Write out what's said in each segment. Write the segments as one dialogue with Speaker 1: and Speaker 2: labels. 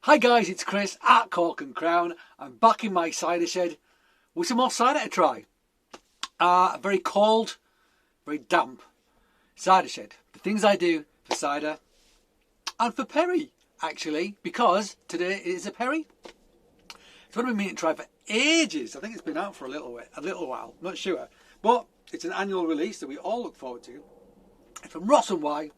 Speaker 1: Hi guys, it's Chris at Cork and Crown. I'm back in my cider shed with some more cider to try. A very cold, very damp cider shed. The things I do for cider and for perry, actually, because today is a perry. It's what I've been meaning to try for ages. I think it's been out for a little while, not sure. But it's an annual release that we all look forward to. It's from Ross-on-Wye,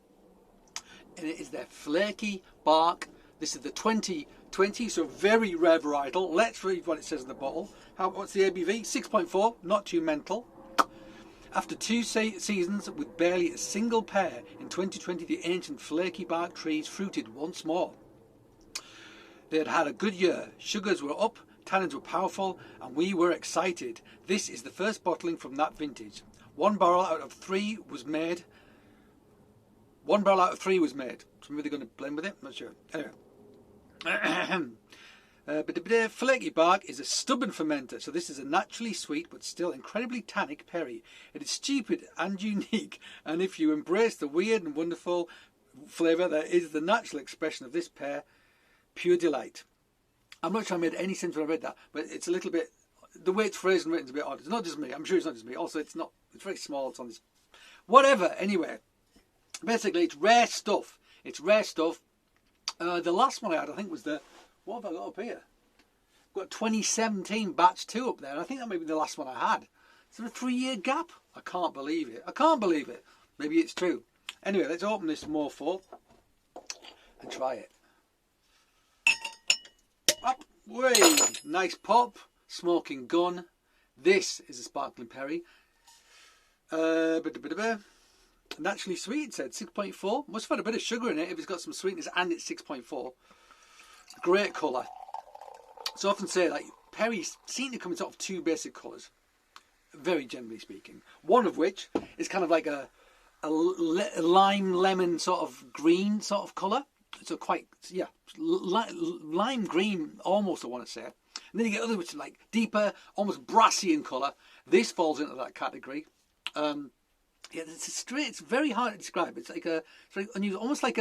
Speaker 1: and it is their Flakey bark. This is the 2020, so very rare varietal. Let's read what it says in the bottle. What's the ABV? 6.4, not too mental. After two seasons with barely a single pear, in 2020 the ancient flaky bark trees fruited once more. They had had a good year. Sugars were up, tannins were powerful, and we were excited. This is the first bottling from that vintage. One barrel out of three was made. So maybe they're going to blend with it? Not sure. Anyway. Flakey bark is a stubborn fermenter, so this is a naturally sweet but still incredibly tannic perry. It is stupid and unique, and if you embrace the weird and wonderful flavour that is the natural expression of this pear, pure delight. I'm not sure I made any sense when I read that, but it's a little bit, the way it's phrased and written is a bit odd. It's not just me, I'm sure it's not just me. Also, it's very small, it's on this, whatever, anyway. Basically, it's rare stuff. The last one I had, I think, was what have I got up here? I've got 2017 batch 2 up there, and I think that may be the last one I had. Is there a 3-year gap? I can't believe it. Maybe it's true. Anyway, let's open this mofo and try it. Up, way, nice pop, smoking gun. This is a sparkling perry. Naturally sweet, it said 6.4. Must have had a bit of sugar in it if it's got some sweetness, and it's 6.4. Great colour. So I often say, like, perries seem to come in sort of two basic colours, very generally speaking. One of which is kind of like a lime lemon sort of green sort of colour. So quite, yeah, lime green almost, I want to say. And then you get other which are like deeper, almost brassy in colour. This falls into that category. Yeah, it's very hard to describe. It's very unusual, almost like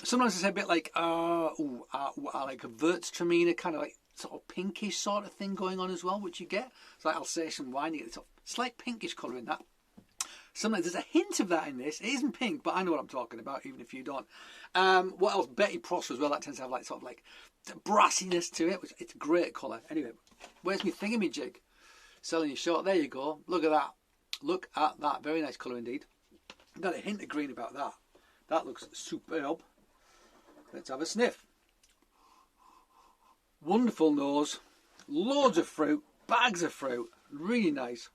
Speaker 1: sometimes it's a bit like like a Würztraminer, kind of like sort of pinkish sort of thing going on as well, which you get. It's like Alsatian wine, you get sort of slight pinkish colour in that. Sometimes there's a hint of that in this. It isn't pink, but I know what I'm talking about, even if you don't. What else? Betty Prosser as well. That tends to have like sort of like brassiness to it, which it's a great colour. Anyway, where's my thingamajig? Selling you short. There you go. Look at that. Look at that. Very nice colour indeed. Got a hint of green about that. That looks superb. Let's have a sniff. Wonderful nose. Loads of fruit. Bags of fruit. Really nice.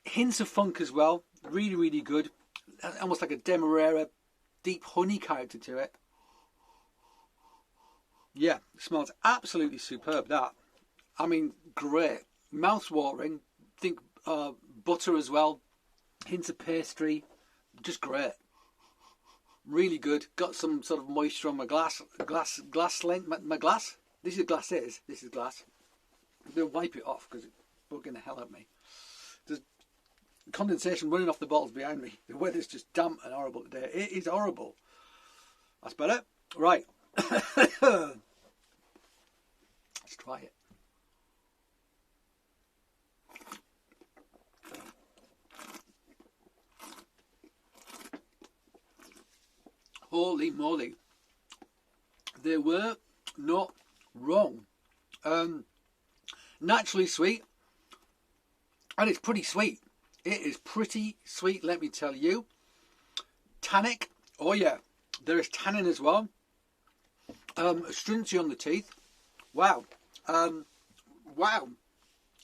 Speaker 1: Hints of funk as well. Really, really good. Almost like a Demerara deep honey character to it. Yeah, smells absolutely superb, that. I mean, great. Mouth-watering. Think butter as well, hints of pastry, just great, really good. Got some sort of moisture on my glass length. My glass. This is glass. This is glass. I'm gonna wipe it off because it's bugging the hell out of me. There's condensation running off the bottles behind me. The weather's just damp and horrible today. It is horrible. That's better. Right. Let's try it. Holy moly, they were not wrong. Naturally sweet, and it's pretty sweet. It is pretty sweet, let me tell you. Tannic, oh yeah, there is tannin as well. Astringency on the teeth. Wow. Wow.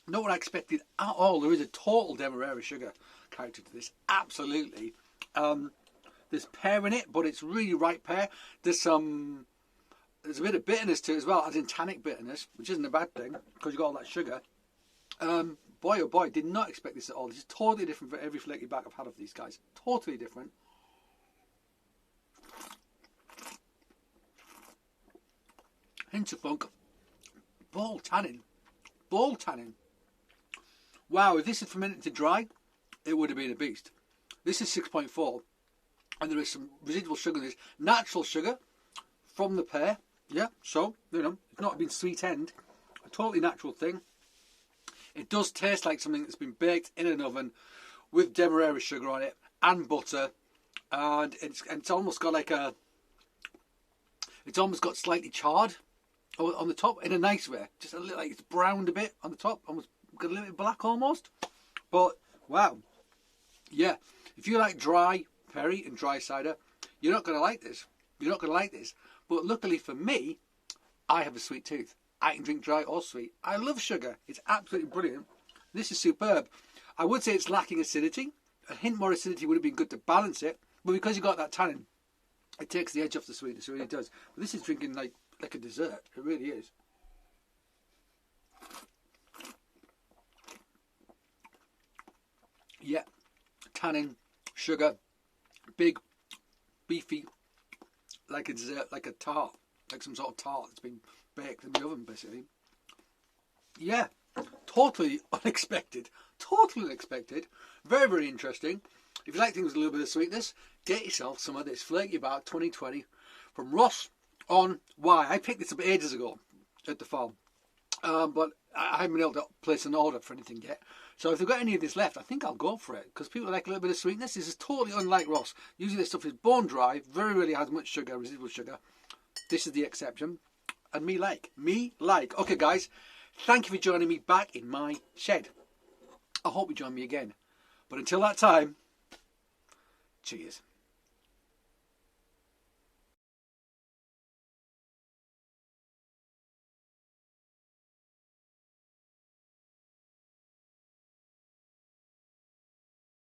Speaker 1: Not what I expected at all. There is a total Demerara sugar character to this, absolutely. There's pear in it, but it's really ripe pear. There's a bit of bitterness to it as well, as in tannic bitterness, which isn't a bad thing because you've got all that sugar. Boy oh boy, did not expect this at all. This is totally different for every flaky back I've had of these guys. Totally different. Hint of funk. Ball tannin. Wow, if this had fermented to dry, it would have been a beast. This is 6.4. And there is some residual sugar in this. Natural sugar from the pear. Yeah, so, you know, it's not been sweet end. A totally natural thing. It does taste like something that's been baked in an oven with demerara sugar on it and butter. And it's almost got like a... It's almost got slightly charred on the top in a nice way. Just a little, like it's browned a bit on the top. Almost got a little bit black almost. But, wow. Yeah, if you like dry perry and dry cider, you're not going to like this. You're not going to like this. But luckily for me, I have a sweet tooth. I can drink dry or sweet. I love sugar. It's absolutely brilliant. This is superb. I would say it's lacking acidity. A hint more acidity would have been good to balance it. But because you got that tannin, it takes the edge off the sweetness. It really does. But this is drinking like a dessert. It really is. Yeah. Tannin, sugar, big, beefy, like a dessert, like a tart, like some sort of tart that's been baked in the oven, basically. Yeah, totally unexpected. Totally unexpected. Very, very interesting. If you like things with a little bit of sweetness, get yourself some of this Flakey Bar 2020 from Ross-on-Wye. I picked this up ages ago at the farm, but I haven't been able to place an order for anything yet. So if they've got any of this left, I think I'll go for it, because people like a little bit of sweetness. This is totally unlike Ross. Usually this stuff is bone dry, very rarely has much sugar, residual sugar. This is the exception. And me like. Okay, guys, thank you for joining me back in my shed. I hope you join me again. But until that time, cheers.